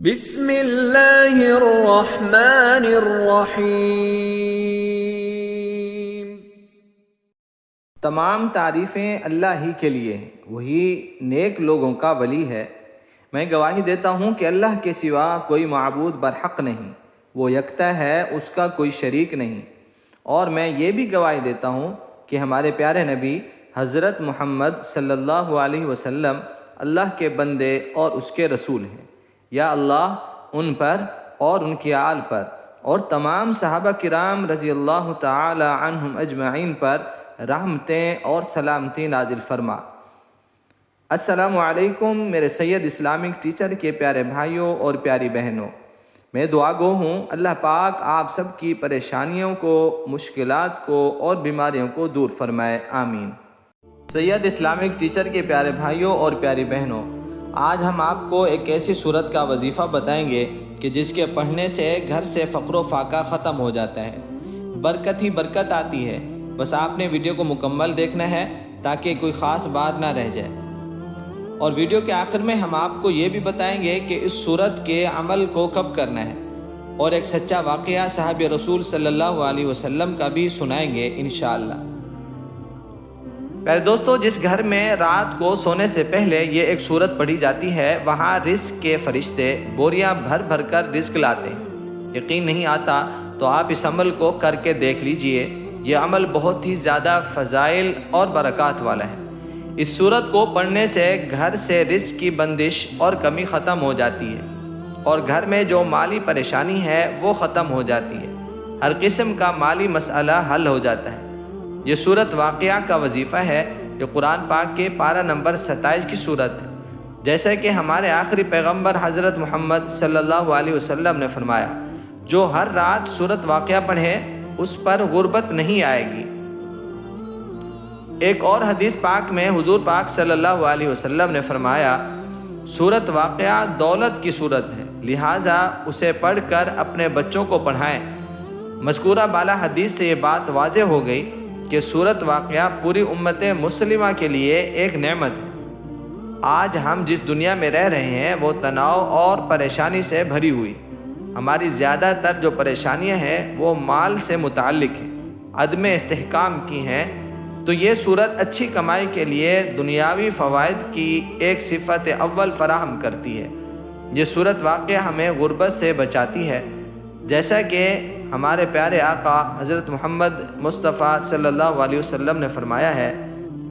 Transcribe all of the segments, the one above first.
بسم اللہ الرحمن الرحیم۔ تمام تعریفیں اللہ ہی کے لیے ہیں، وہی نیک لوگوں کا ولی ہے۔ میں گواہی دیتا ہوں کہ اللہ کے سوا کوئی معبود برحق نہیں، وہ یکتا ہے، اس کا کوئی شریک نہیں۔ اور میں یہ بھی گواہی دیتا ہوں کہ ہمارے پیارے نبی حضرت محمد صلی اللہ علیہ وسلم اللہ کے بندے اور اس کے رسول ہیں۔ یا اللہ ان پر اور ان کی آل پر اور تمام صحابہ کرام رضی اللہ تعالی عنہم اجمعین پر رحمتیں اور سلامتی نازل فرما۔ السلام علیکم میرے سید اسلامک ٹیچر کے پیارے بھائیوں اور پیاری بہنوں، میں دعا گو ہوں اللہ پاک آپ سب کی پریشانیوں کو، مشکلات کو اور بیماریوں کو دور فرمائے، آمین۔ سید اسلامک ٹیچر کے پیارے بھائیوں اور پیاری بہنوں، آج ہم آپ کو ایک ایسی صورت کا وظیفہ بتائیں گے کہ جس کے پڑھنے سے گھر سے فقر و فاقہ ختم ہو جاتا ہے، برکت ہی برکت آتی ہے۔ بس آپ نے ویڈیو کو مکمل دیکھنا ہے تاکہ کوئی خاص بات نہ رہ جائے۔ اور ویڈیو کے آخر میں ہم آپ کو یہ بھی بتائیں گے کہ اس صورت کے عمل کو کب کرنا ہے، اور ایک سچا واقعہ صحابہ رسول صلی اللہ علیہ وسلم کا بھی سنائیں گے انشاءاللہ۔ پیارے دوستو، جس گھر میں رات کو سونے سے پہلے یہ ایک صورت پڑھی جاتی ہے، وہاں رزق کے فرشتے بوریاں بھر بھر کر رزق لاتے ہیں۔ یقین نہیں آتا تو آپ اس عمل کو کر کے دیکھ لیجئے، یہ عمل بہت ہی زیادہ فضائل اور برکات والا ہے۔ اس صورت کو پڑھنے سے گھر سے رزق کی بندش اور کمی ختم ہو جاتی ہے، اور گھر میں جو مالی پریشانی ہے وہ ختم ہو جاتی ہے، ہر قسم کا مالی مسئلہ حل ہو جاتا ہے۔ یہ صورت واقعہ کا وظیفہ ہے، جو قرآن پاک کے پارہ نمبر 27 کی صورت ہے۔ جیسے کہ ہمارے آخری پیغمبر حضرت محمد صلی اللہ علیہ وسلم نے فرمایا، جو ہر رات صورت واقعہ پڑھے اس پر غربت نہیں آئے گی۔ ایک اور حدیث پاک میں حضور پاک صلی اللہ علیہ وسلم نے فرمایا، صورت واقعہ دولت کی صورت ہے، لہٰذا اسے پڑھ کر اپنے بچوں کو پڑھائیں۔ مذکورہ بالا حدیث سے یہ بات واضح ہو گئی کہ صورت واقعہ پوری امت مسلمہ کے لیے ایک نعمت ہے۔ آج ہم جس دنیا میں رہ رہے ہیں وہ تناؤ اور پریشانی سے بھری ہوئی۔ ہماری زیادہ تر جو پریشانیاں ہیں وہ مال سے متعلق ہیں، عدم استحکام کی ہیں، تو یہ صورت اچھی کمائی کے لیے دنیاوی فوائد کی ایک صفت اول فراہم کرتی ہے۔ یہ صورت واقعہ ہمیں غربت سے بچاتی ہے، جیسا کہ ہمارے پیارے آقا حضرت محمد مصطفیٰ صلی اللہ علیہ وسلم نے فرمایا ہے،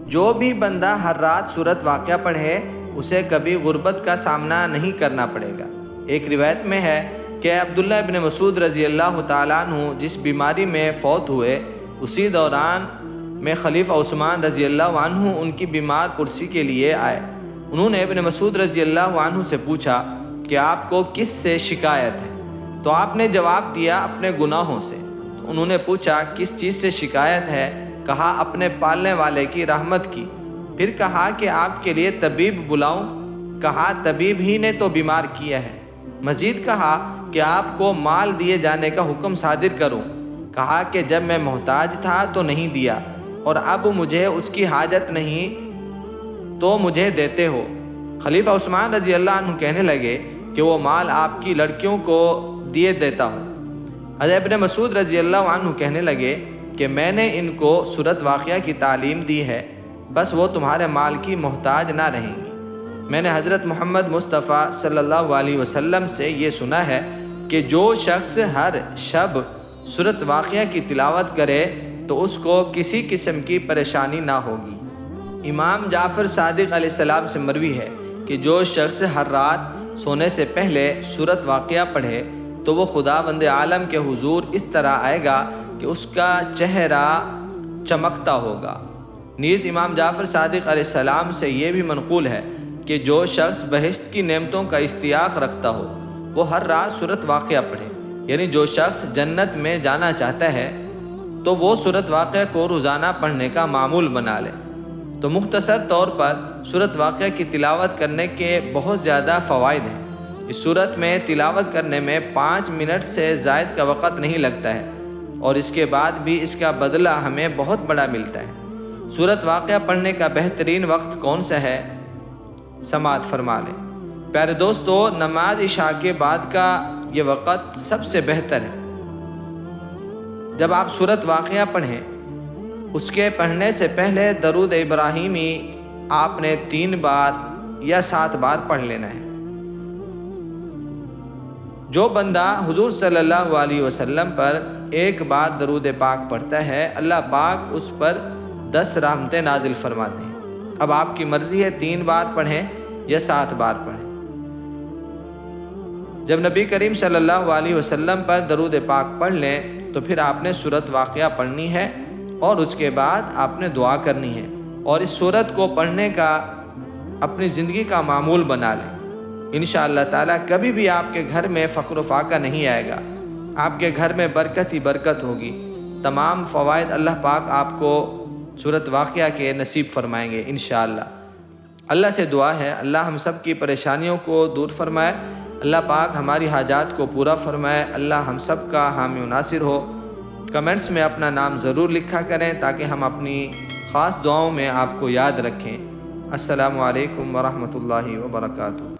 جو بھی بندہ ہر رات صورت واقعہ پڑھے اسے کبھی غربت کا سامنا نہیں کرنا پڑے گا۔ ایک روایت میں ہے کہ عبداللہ ابن مسعود رضی اللہ تعالیٰ عنہ جس بیماری میں فوت ہوئے، اسی دوران میں خلیفہ عثمان رضی اللہ عنہ ان کی بیمار پرسی کے لیے آئے۔ انہوں نے ابن مسعود رضی اللہ عنہ سے پوچھا کہ آپ کو کس سے شکایت ہے؟ تو آپ نے جواب دیا اپنے گناہوں سے۔ تو انہوں نے پوچھا کس چیز سے شکایت ہے؟ کہا اپنے پالنے والے کی رحمت کی۔ پھر کہا کہ آپ کے لیے طبیب بلاؤں؟ کہا طبیب ہی نے تو بیمار کیا ہے۔ مزید کہا کہ آپ کو مال دیے جانے کا حکم صادر کروں؟ کہا کہ جب میں محتاج تھا تو نہیں دیا، اور اب مجھے اس کی حاجت نہیں تو مجھے دیتے ہو۔ خلیفہ عثمان رضی اللہ عنہ کہنے لگے کہ وہ مال آپ کی لڑکیوں کو دیے دیتا ہوں۔ حضرت ابن مسعود رضی اللہ عنہ کہنے لگے کہ میں نے ان کو صورت واقعہ کی تعلیم دی ہے، بس وہ تمہارے مال کی محتاج نہ رہیں گی۔ میں نے حضرت محمد مصطفیٰ صلی اللہ علیہ وسلم سے یہ سنا ہے کہ جو شخص ہر شب صورت واقعہ کی تلاوت کرے تو اس کو کسی قسم کی پریشانی نہ ہوگی۔ امام جعفر صادق علیہ السلام سے مروی ہے کہ جو شخص ہر رات سونے سے پہلے صورت واقعہ پڑھے تو وہ خداوند عالم کے حضور اس طرح آئے گا کہ اس کا چہرہ چمکتا ہوگا۔ نیز امام جعفر صادق علیہ السلام سے یہ بھی منقول ہے کہ جو شخص بہشت کی نعمتوں کا اشتیاق رکھتا ہو وہ ہر رات صورت واقعہ پڑھے، یعنی جو شخص جنت میں جانا چاہتا ہے تو وہ صورت واقعہ کو روزانہ پڑھنے کا معمول بنا لے۔ تو مختصر طور پر صورت واقعہ کی تلاوت کرنے کے بہت زیادہ فوائد ہیں۔ اس صورت میں تلاوت کرنے میں 5 منٹ سے زائد کا وقت نہیں لگتا ہے، اور اس کے بعد بھی اس کا بدلہ ہمیں بہت بڑا ملتا ہے۔ صورت واقعہ پڑھنے کا بہترین وقت کون سا ہے؟ سماعت فرما لیں۔ پیارے دوستو، نماز عشاء کے بعد کا یہ وقت سب سے بہتر ہے۔ جب آپ سورت واقعہ پڑھیں، اس کے پڑھنے سے پہلے درود ابراہیمی آپ نے 3 بار یا 7 بار پڑھ لینا ہے۔ جو بندہ حضور صلی اللہ علیہ وسلم پر 1 بار درود پاک پڑھتا ہے، اللہ پاک اس پر 10 رحمتیں نازل فرماتے ہیں۔ اب آپ کی مرضی ہے 3 بار پڑھیں یا 7 بار پڑھیں۔ جب نبی کریم صلی اللہ علیہ وسلم پر درود پاک پڑھ لیں تو پھر آپ نے سورت واقعہ پڑھنی ہے اور اس کے بعد آپ نے دعا کرنی ہے، اور اس سورت کو پڑھنے کا اپنی زندگی کا معمول بنا لیں۔ انشاءاللہ تعالیٰ کبھی بھی آپ کے گھر میں فقر و فاقہ نہیں آئے گا، آپ کے گھر میں برکت ہی برکت ہوگی۔ تمام فوائد اللہ پاک آپ کو سورت واقعہ کے نصیب فرمائیں گے انشاءاللہ۔ اللہ سے دعا ہے اللہ ہم سب کی پریشانیوں کو دور فرمائے، اللہ پاک ہماری حاجات کو پورا فرمائے، اللہ ہم سب کا حامی و ناصر ہو۔ کمنٹس میں اپنا نام ضرور لکھا کریں تاکہ ہم اپنی خاص دعاؤں میں آپ کو یاد رکھیں۔ السلام علیکم ورحمۃ اللہ وبرکاتہ۔